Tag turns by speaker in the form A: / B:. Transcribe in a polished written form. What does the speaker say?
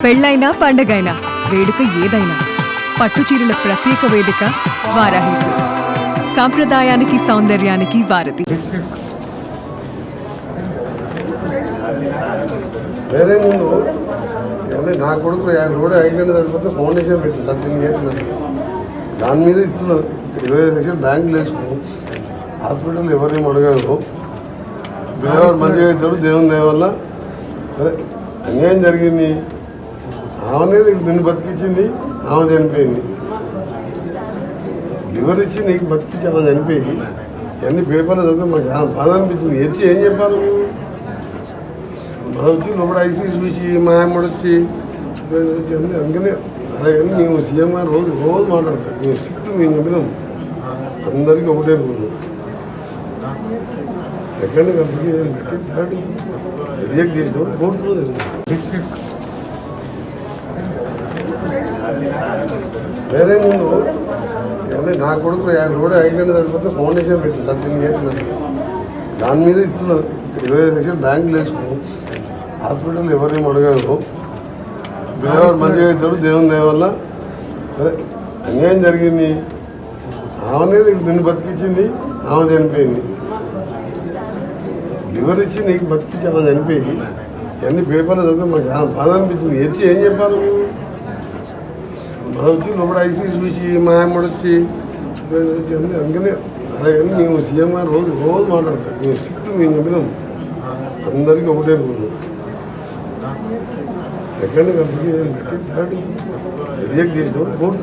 A: పెళ్ళైనా పండగైనా వేడుక ఏదైనా పట్టుచీరల ప్రత్యేక వేదిక వారాహి సిల్క్స్. సాంప్రదాయానికి సౌందర్యానికి వారధి.
B: వేరే ముందు నా కొడుకు రోడ్ యాక్సిడెంట్ జరిగిపోతే ఫౌండేషన్ పెట్టి 13 ఇయర్స్ దాని మీద ఇస్తున్నారు. 25 లక్షలు బ్యాంకులు వేసుకున్నాం. హాస్పిటల్ ఎవరిని అడగరు. పిల్లవాడు మంచిగా అవుతాడు దేవుని దయ వల్ల. సరే అన్యాయం జరిగింది. ఆమెనే నిన్ను బతికించింది, ఆమె చనిపోయింది. లివర్ ఇచ్చి నీకు బతికించి ఆమె చనిపోయి ఇవన్నీ పేపర్లు చదివితే మాకు చాలా బాధ అనిపించింది. వచ్చి ఏం చెప్పాలి మనం వచ్చి లోపల ఐసీ చూసి మా అమ్మడు వచ్చి అందుకనే అలా కానీ మేము సీఎం గారు రోజు మాట్లాడతాం. మేము స్ట్రిక్ట్ మేము చెప్పినాం అందరికీ ఒకటే rule. Second company third reject చేసినప్పుడు ఫోర్త్ వేరే ముందు నా కొడుకు రోడ్ యాక్సిడెంట్ జరిగిపోతే ఫౌండేషన్ పెట్టి 13 ఇయర్స్ దాని మీద ఇస్తున్నారు. 25 లక్షలు బ్యాంకులు వేసుకున్నాం. హాస్పిటల్ ఎవరిని అడగరు. పిల్లవాడు మంచిగా అవుతాడు దేవుని దయ వల్ల. సరే అన్యాయం జరిగింది. ఆమెనే నిన్ను బతికించింది, ఆమె చనిపోయింది. లివర్ ఇచ్చి నీకు బతికించి ఆమె చనిపోయి ఇవన్నీ పేపర్లు చదివితే మాకు చాలా బాధ అనిపించింది. వచ్చి ఏం చెప్పాలి మనం వచ్చి లోపల ఐసీ చూసి మా అమ్మడు వచ్చి అందుకనే అలా కానీ మేము సీఎం గారు రోజు మాట్లాడతాం. మేము స్ట్రిక్ట్ మేము చెప్పినాం అందరికీ ఒకటే rule. Second company third reject చేసినప్పుడు ఫోర్త్